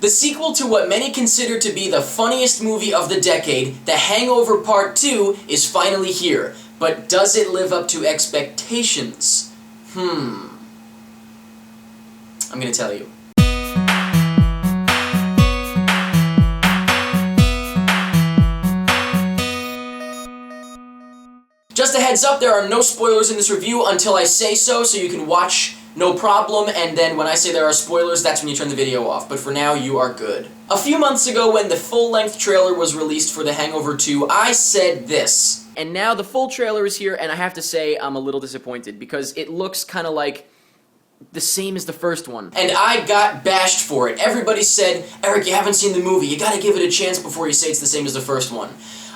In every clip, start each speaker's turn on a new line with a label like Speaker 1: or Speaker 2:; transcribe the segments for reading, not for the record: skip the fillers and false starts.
Speaker 1: The sequel to what many consider to be the funniest movie of the decade, The Hangover Part 2, is finally here. But does it live up to expectations? I'm gonna tell you. Just a heads up, there are no spoilers in this review until I say so you can watch no problem, and then when I say there are spoilers, that's when you turn the video off. But for now, you are good. A few months ago, when the full-length trailer was released for The Hangover 2, I said this. And now the full trailer is here, and I have to say I'm a little disappointed, because it looks kind of like the same as the first one. And I got bashed for it. Everybody said, Eric, you haven't seen the movie, you gotta give it a chance before you say it's the same as the first one.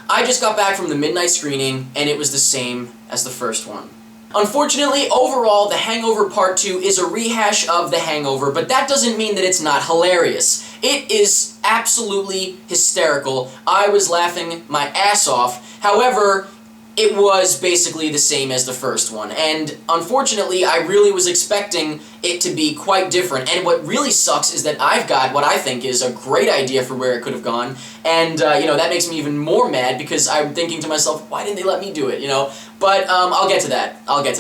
Speaker 1: I just got back from the midnight screening, and it was the same as the first one. Unfortunately, overall, The Hangover Part 2 is a rehash of The Hangover, but that doesn't mean that it's not hilarious. It is absolutely hysterical. I was laughing my ass off. However, it was basically the same as the first one, and unfortunately, I really was expecting it to be quite different, and what really sucks is that I've got what I think is a great idea for where it could have gone, and, that makes me even more mad, because I'm thinking to myself, why didn't they let me do it, But, I'll get to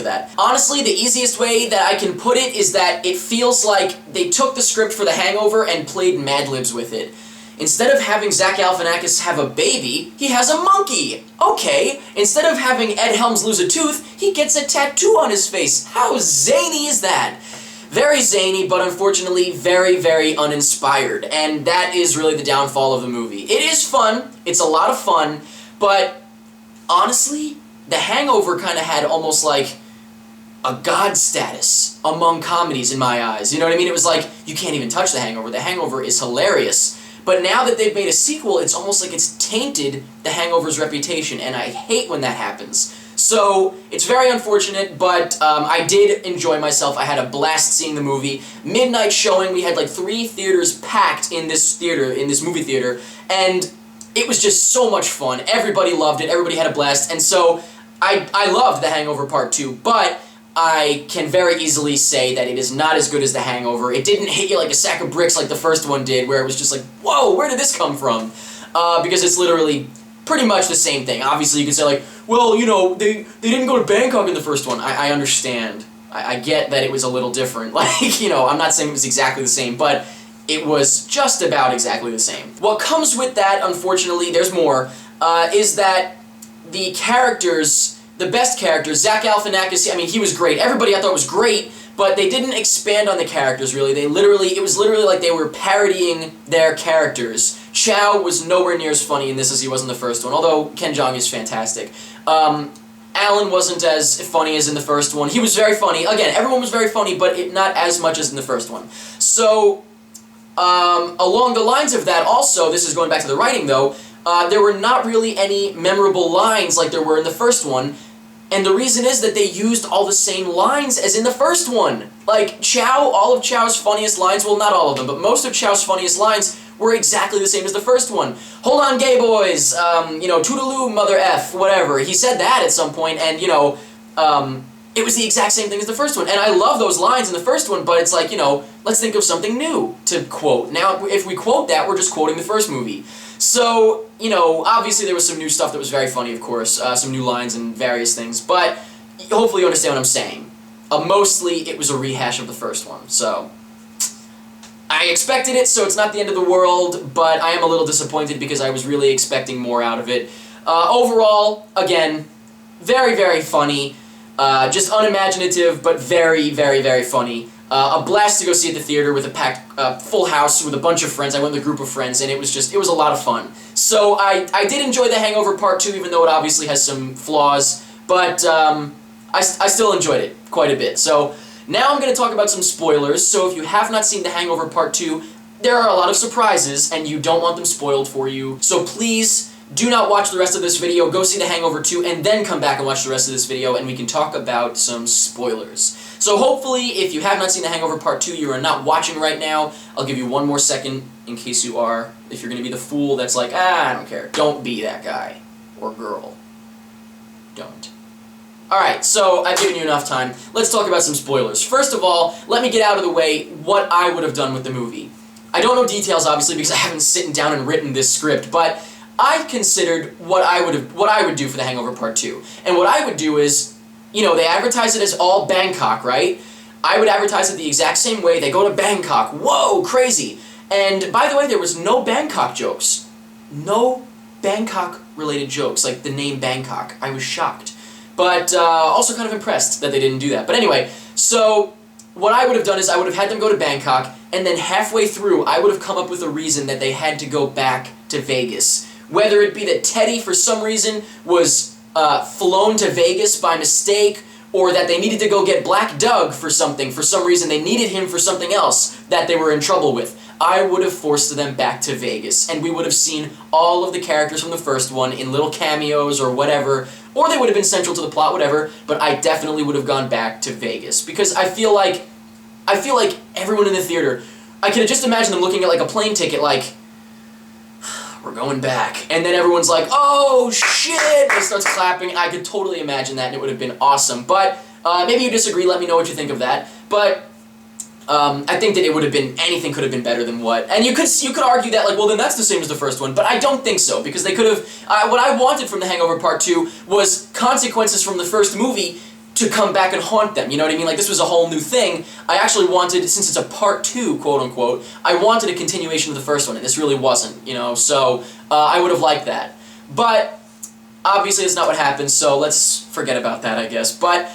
Speaker 1: that. Honestly, the easiest way that I can put it is that it feels like they took the script for The Hangover and played Mad Libs with it. Instead of having Zach Galifianakis have a baby, he has a monkey! Okay, instead of having Ed Helms lose a tooth, he gets a tattoo on his face. How zany is that? Very zany, but unfortunately very, very uninspired, and that is really the downfall of the movie. It is fun, it's a lot of fun, but honestly, The Hangover kind of had almost like a god status among comedies in my eyes. You know what I mean? It was like, you can't even touch The Hangover. The Hangover is hilarious. But now that they've made a sequel, it's almost like it's tainted The Hangover's reputation, and I hate when that happens. So, it's very unfortunate, but I did enjoy myself. I had a blast seeing the movie. Midnight showing, we had like 3 theaters packed in this movie theater, and it was just so much fun. Everybody loved it, everybody had a blast, and so I loved The Hangover Part 2, but I can very easily say that it is not as good as The Hangover. It didn't hit you like a sack of bricks like the first one did, where it was just like, whoa, where did this come from? Because it's literally pretty much the same thing. Obviously, you could say like, well, they didn't go to Bangkok in the first one. I understand. I get that it was a little different. Like, I'm not saying it was exactly the same, but it was just about exactly the same. What comes with that, unfortunately, there's more, is that the characters, the best characters, Zach Galifianakis, I mean, he was great. Everybody I thought was great, but they didn't expand on the characters, really. It was literally like they were parodying their characters. Chow was nowhere near as funny in this as he was in the first one, although Ken Jeong is fantastic. Alan wasn't as funny as in the first one. He was very funny. Again, everyone was very funny, but not as much as in the first one. So, along the lines of that also, this is going back to the writing though, there were not really any memorable lines like there were in the first one, and the reason is that they used all the same lines as in the first one. Like, Chow, all of Chow's funniest lines, well, not all of them, but most of Chow's funniest lines were exactly the same as the first one. Hold on, gay boys, toodaloo, mother F, whatever. He said that at some point, and, it was the exact same thing as the first one. And I love those lines in the first one, but it's like, let's think of something new to quote. Now, if we quote that, we're just quoting the first movie. So, obviously there was some new stuff that was very funny, of course, some new lines and various things, but hopefully you understand what I'm saying. Mostly, it was a rehash of the first one, so I expected it, so it's not the end of the world, but I am a little disappointed because I was really expecting more out of it. Overall, again, very, very funny, just unimaginative, but very, very, very funny. A blast to go see at the theater with a packed, full house with a bunch of friends. I went with a group of friends, and it was a lot of fun. So I did enjoy The Hangover Part 2, even though it obviously has some flaws, but I still enjoyed it quite a bit. So now I'm going to talk about some spoilers, so if you have not seen The Hangover Part 2, there are a lot of surprises, and you don't want them spoiled for you, so please do not watch the rest of this video, go see The Hangover 2, and then come back and watch the rest of this video, and we can talk about some spoilers. So hopefully, if you have not seen The Hangover Part 2, you are not watching right now. I'll give you one more second in case you are. If you're going to be the fool that's like, I don't care. Don't be that guy. Or girl. Don't. Alright, so I've given you enough time. Let's talk about some spoilers. First of all, let me get out of the way what I would have done with the movie. I don't know details, obviously, because I haven't sitting down and written this script, but I considered what I would do for The Hangover Part 2. And what I would do is, you know, they advertise it as all Bangkok, right? I would advertise it the exact same way. They go to Bangkok. Whoa, crazy. And by the way, there was no Bangkok jokes. No Bangkok-related jokes, like the name Bangkok. I was shocked. But also kind of impressed that they didn't do that. But anyway, so what I would have done is I would have had them go to Bangkok, and then halfway through, I would have come up with a reason that they had to go back to Vegas. Whether it be that Teddy, for some reason, was flown to Vegas by mistake, or that they needed to go get Black Doug for something. For some reason, they needed him for something else that they were in trouble with. I would have forced them back to Vegas, and we would have seen all of the characters from the first one in little cameos or whatever, or they would have been central to the plot, whatever, but I definitely would have gone back to Vegas, because I feel like everyone in the theater, I could just imagine them looking at like a plane ticket like, we're going back. And then everyone's like, oh shit! They starts clapping. I could totally imagine that, and it would have been awesome. But maybe you disagree. Let me know what you think of that. But I think that it would have been, anything could have been better than what. And you could argue that, like, well, then that's the same as the first one. But I don't think so, because they could have. What I wanted from The Hangover Part 2 was consequences from the first movie to come back and haunt them, you know what I mean? Like, this was a whole new thing. I actually wanted, since it's a part 2, quote-unquote, I wanted a continuation of the first one, and this really wasn't, you know, so I would have liked that. But, obviously, it's not what happened, so let's forget about that, I guess. But,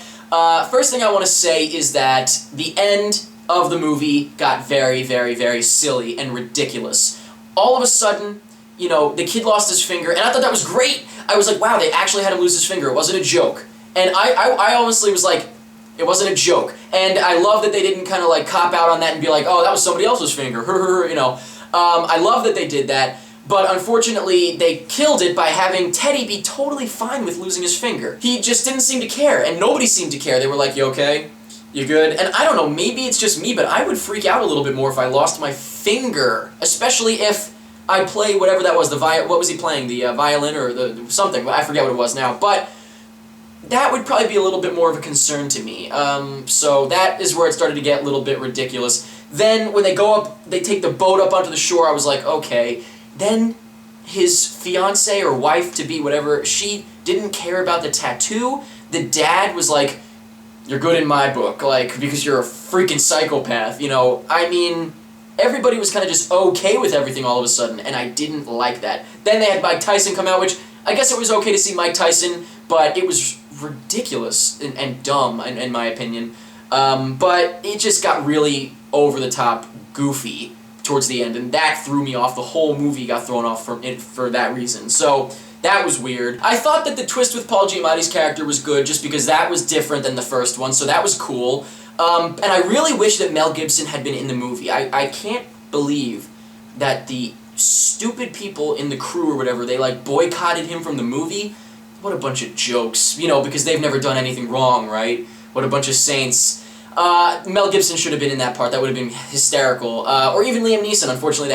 Speaker 1: first thing I want to say is that the end of the movie got very, very, very silly and ridiculous. All of a sudden, you know, the kid lost his finger, and I thought that was great! I was like, wow, they actually had him lose his finger, it wasn't a joke. And I honestly was like, it wasn't a joke. And I love that they didn't kind of like cop out on that and be like, oh, that was somebody else's finger, you know. I love that they did that, but unfortunately they killed it by having Teddy be totally fine with losing his finger. He just didn't seem to care, and nobody seemed to care. They were like, you okay? You good? And I don't know, maybe it's just me, but I would freak out a little bit more if I lost my finger, especially if I play whatever that was, what was he playing, the violin or the something, I forget what it was now, but that would probably be a little bit more of a concern to me. So that is where it started to get a little bit ridiculous. Then when they go up, they take the boat up onto the shore, I was like, okay. Then his fiancée or wife-to-be, whatever, she didn't care about the tattoo. The dad was like, you're good in my book, like, because you're a freaking psychopath, you know. I mean, everybody was kind of just okay with everything all of a sudden, and I didn't like that. Then they had Mike Tyson come out, which I guess it was okay to see Mike Tyson, but it was ridiculous and dumb, in my opinion. But it just got really over-the-top goofy towards the end, and that threw me off. The whole movie got thrown off for that reason. So that was weird. I thought that the twist with Paul Giamatti's character was good, just because that was different than the first one, so that was cool. And I really wish that Mel Gibson had been in the movie. I can't believe that the stupid people in the crew or whatever, they like boycotted him from the movie. What a bunch of jokes, you know, because they've never done anything wrong, right? What a bunch of saints. Mel Gibson should have been in that part. That would have been hysterical. Or even Liam Neeson. Unfortunately,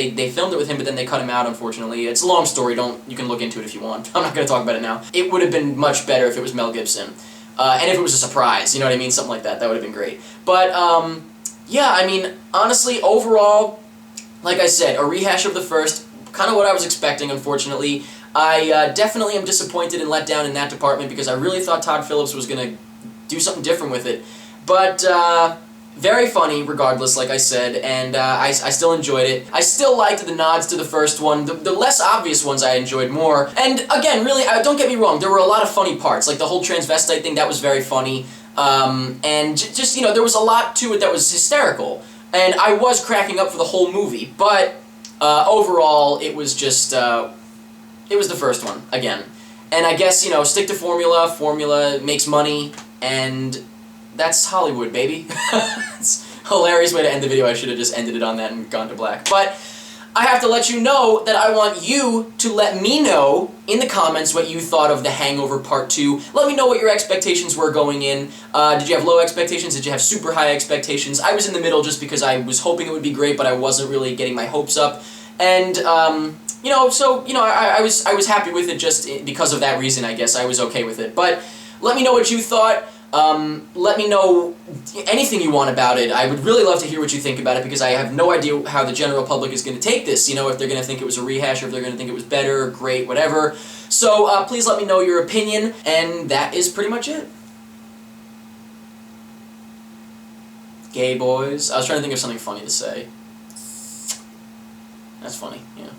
Speaker 1: they filmed it with him, but then they cut him out, unfortunately. It's a long story. You can look into it if you want. I'm not going to talk about it now. It would have been much better if it was Mel Gibson. And if it was a surprise, you know what I mean? Something like that. That would have been great. But, yeah, I mean, honestly, overall, like I said, a rehash of the first. Kind of what I was expecting, unfortunately. I definitely am disappointed and let down in that department because I really thought Todd Phillips was going to do something different with it. But, very funny, regardless, like I said, and I still enjoyed it. I still liked the nods to the first one. The less obvious ones I enjoyed more. And, again, really, don't get me wrong, there were a lot of funny parts. Like, the whole transvestite thing, that was very funny. And just, you know, there was a lot to it that was hysterical. And I was cracking up for the whole movie. But, overall, it was just, it was the first one, again. And I guess, you know, stick to formula makes money, and that's Hollywood, baby. It's a hilarious way to end the video. I should have just ended it on that and gone to black. But I have to let you know that I want you to let me know in the comments what you thought of The Hangover Part 2. Let me know what your expectations were going in. Did you have low expectations? Did you have super high expectations? I was in the middle just because I was hoping it would be great, but I wasn't really getting my hopes up. And, you know, so, you know, I was happy with it just because of that reason, I guess. I was okay with it. But let me know what you thought. Let me know anything you want about it. I would really love to hear what you think about it, because I have no idea how the general public is going to take this. You know, if they're going to think it was a rehash, or if they're going to think it was better, great, whatever. So please let me know your opinion, and that is pretty much it. Gay boys. I was trying to think of something funny to say. That's funny, yeah.